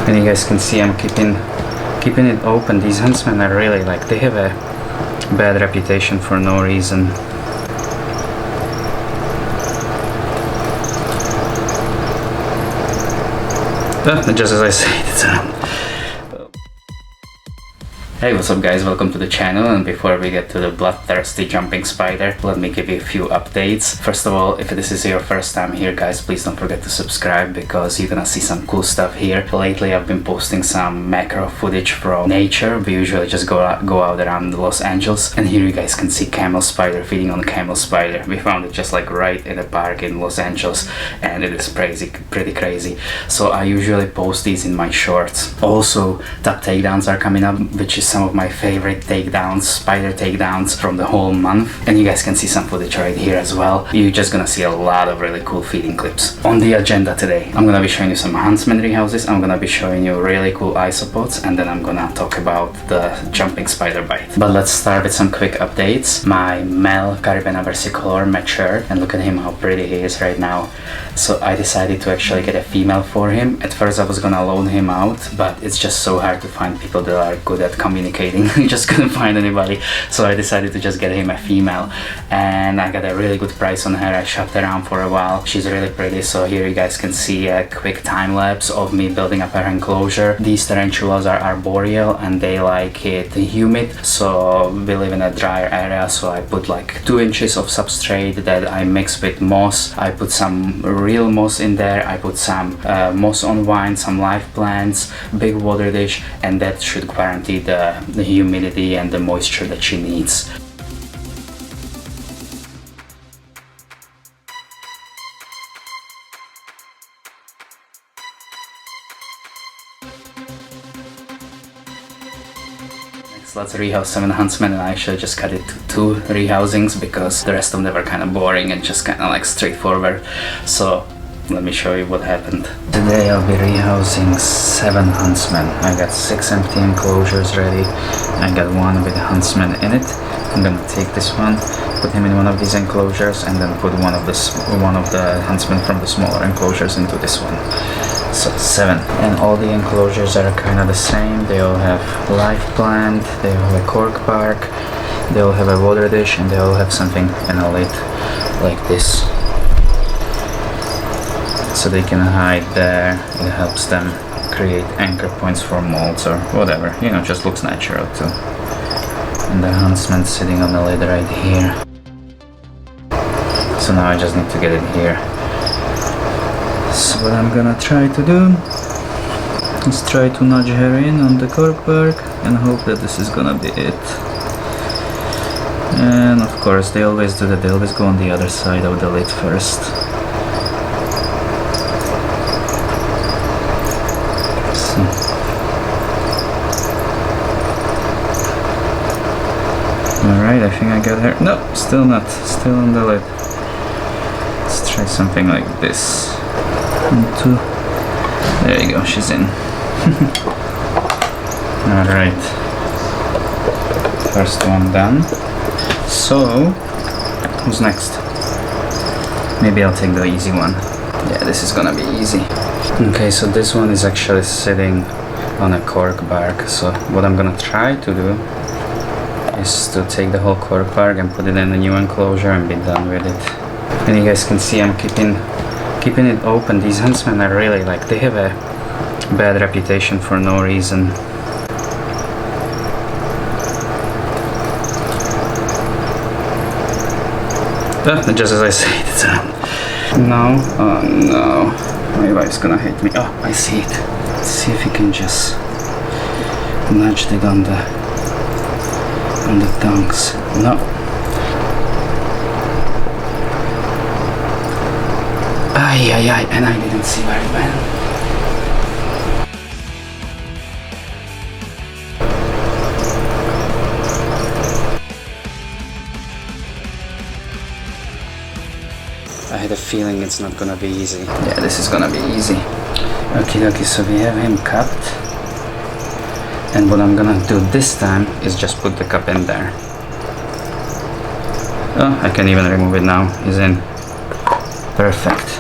And you guys can see I'm keeping it open. These huntsmen are really like, they have a bad reputation for no reason. Just as I said, it's Hey, what's up guys, welcome to the channel, and before we get to the bloodthirsty jumping spider, let me give you a few updates. First of all, if this is your first time here guys, please don't forget to subscribe because you're gonna see some cool stuff here. Lately I've been posting some macro footage from nature. We usually just go out around Los Angeles, and here you guys can see Camel Spider feeding on Camel Spider. We found it just like right in a park in Los Angeles, and it is pretty crazy. So I usually post these in my shorts. Also, top takedowns are coming up, which is some of my favorite takedowns, spider takedowns from the whole month, and you guys can see some footage right here as well. You're just gonna see a lot of really cool feeding clips. On the agenda today, I'm gonna be showing you some Huntsman rehouses, I'm gonna be showing you really cool isopods, and then I'm gonna talk about the jumping spider bite. But let's start with some quick updates. My male Caribena versicolor matured, and look at him, how pretty he is right now. So I decided to actually get a female for him. At first I was gonna loan him out, but it's just so hard to find people that are good at communicating. Just couldn't find anybody, so I decided to just get him a female, and I got a really good price on her. I shopped around for a while. She's really pretty, so here you guys can see a quick time lapse of me building up her enclosure. These tarantulas are arboreal and they like it humid, so we live in a drier area, so I put like 2 inches of substrate that I mix with moss. I put some real moss in there, I put some moss on vine, some live plants, big water dish, and that should guarantee the humidity and the moisture that she needs. Next, let's rehouse 7 huntsmen, and I actually just cut it to 2 rehousings because the rest of them were kind of boring and just kind of like straightforward. So let me show you what happened. Today I'll be rehousing 7 huntsmen. I got 6 empty enclosures ready. I got 1 with a huntsman in it. I'm gonna take this one, put him in one of these enclosures, and then put one of the huntsmen from the smaller enclosures into this one. So 7. And all the enclosures are kind of the same. They all have live plant, they all have a cork bark, they all have a water dish, and they all have something in a lid like this, so they can hide there. It helps them create anchor points for molds or whatever, you know, just looks natural too. And the huntsman sitting on the lid right here. So now I just need to get it here. So what I'm gonna try to do is try to nudge her in on the cork bark and hope that this is gonna be it. And of course they always do that, they always go on the other side of the lid first. Alright, I think I got her. No, still not. Still on the lid. Let's try something like this. 1, 2. There you go, she's in. Alright. First one done. So, who's next? Maybe I'll take the easy one. Yeah, this is gonna be easy. Okay, so this one is actually sitting on a cork bark. So what I'm gonna try to do is to take the whole cork bark and put it in a new enclosure and be done with it. And you guys can see I'm keeping it open. These huntsmen are really like, they have a bad reputation for no reason. Just as I said, it's no, oh no, my wife's gonna hate me. Oh, I see it. Let's see if you can just nudge it on the tongues. No. Ay, and I didn't see very well. I had a feeling it's not gonna be easy. Yeah, this is gonna be easy. Okay, so we have him cupped. And what I'm gonna do this time is just put the cup in there. Oh, I can even remove it now. He's in. Perfect.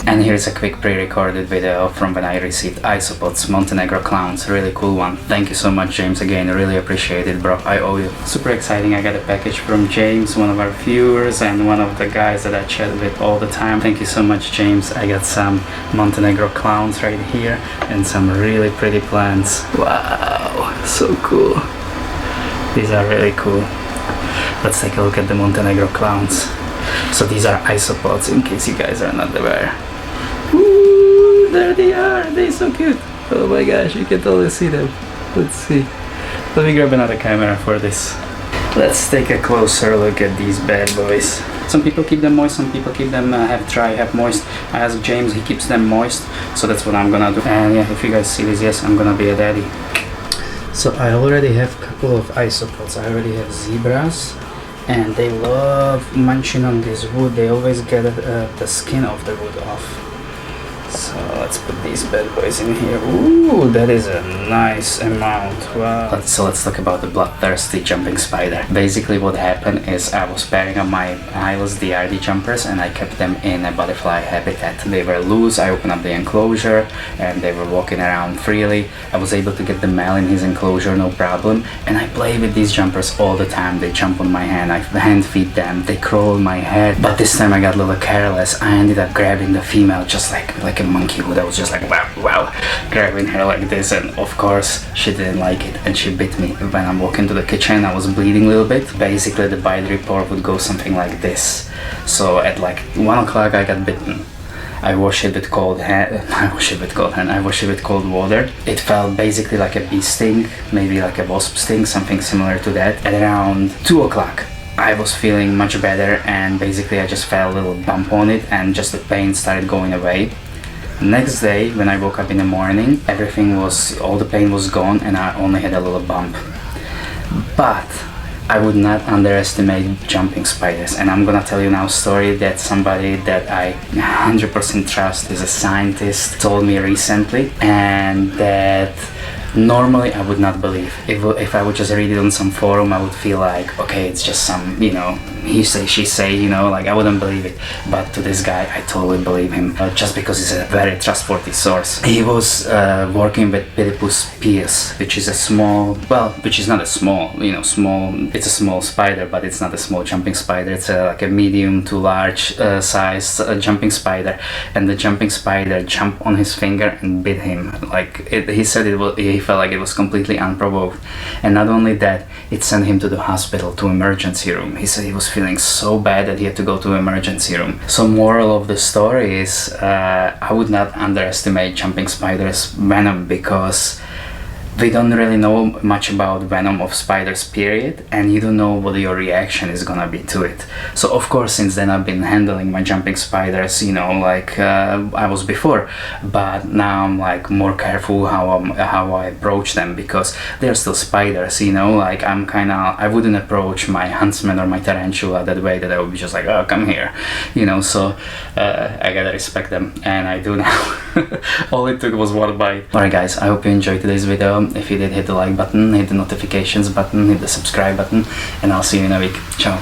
And here's a quick pre-recorded video from when I received isopods, Montenegro clowns, really cool one. Thank you so much, James, again, really appreciate it, bro. I owe you. Super exciting, I got a package from James, one of our viewers and one of the guys that I chat with all the time. Thank you so much, James. I got some Montenegro clowns right here and some really pretty plants. Wow, so cool. These are really cool. Let's take a look at the Montenegro clowns. So these are isopods, in case you guys are not aware. Ooh, there they are. They're so cute. Oh my gosh, you can totally see them. Let's see. Let me grab another camera for this. Let's take a closer look at these bad boys. Some people keep them moist, some people keep them half dry, half moist. I asked James, he keeps them moist, so that's what I'm gonna do. And yeah, if you guys see this, yes, I'm gonna be a daddy. So I already have a couple of isopods. I already have zebras, and they love munching on this wood. They always get the skin of the wood off. So let's put these bad boys in here. Ooh, that is a nice amount. Wow. So let's talk about the bloodthirsty jumping spider. Basically what happened is I was pairing up my Hyllus diardi jumpers and I kept them in a butterfly habitat. They were loose, I opened up the enclosure and they were walking around freely. I was able to get the male in his enclosure, no problem. And I play with these jumpers all the time. They jump on my hand, I hand feed them, they crawl on my head. But this time I got a little careless. I ended up grabbing the female just like a monkey would. I was just like wow, grabbing her like this, and of course she didn't like it and she bit me. When I'm walking to the kitchen, I was bleeding a little bit. Basically the bite report would go something like this. So at like 1 o'clock I got bitten. I wash it with cold hand. I wash it with cold water. It felt basically like a bee sting, maybe like a wasp sting, something similar to that. At around 2 o'clock I was feeling much better, and basically I just felt a little bump on it and just the pain started going away. Next day, when I woke up in the morning, all the pain was gone and I only had a little bump. But I would not underestimate jumping spiders, and I'm gonna tell you now a story that somebody that I 100% trust is a scientist told me recently, and that normally I would not believe. If I would just read it on some forum, I would feel like, okay, it's just some, he say, she say, like I wouldn't believe it. But to this guy, I totally believe him, just because he's a very trustworthy source. He was working with Pedipus pius, which is a small, which is not a small, it's a small spider, but it's not a small jumping spider. It's like a medium to large size jumping spider, and the jumping spider jumped on his finger and bit him. He said he felt like it was completely unprovoked, and not only that, it sent him to the hospital, to emergency room. He said he was feeling so bad that he had to go to emergency room. So moral of the story is I would not underestimate jumping spiders' venom, because we don't really know much about venom of spiders, period, and you don't know what your reaction is gonna be to it. So of course, since then I've been handling my jumping spiders, like I was before, but now I'm like more careful how I approach them, because they're still spiders, I wouldn't approach my Huntsman or my Tarantula that way, that I would be just like, oh, come here, so I gotta respect them, and I do now. All it took was one bite. Alright guys, I hope you enjoyed today's video. If you did, hit the like button, hit the notifications button, hit the subscribe button, and I'll see you in a week. Ciao.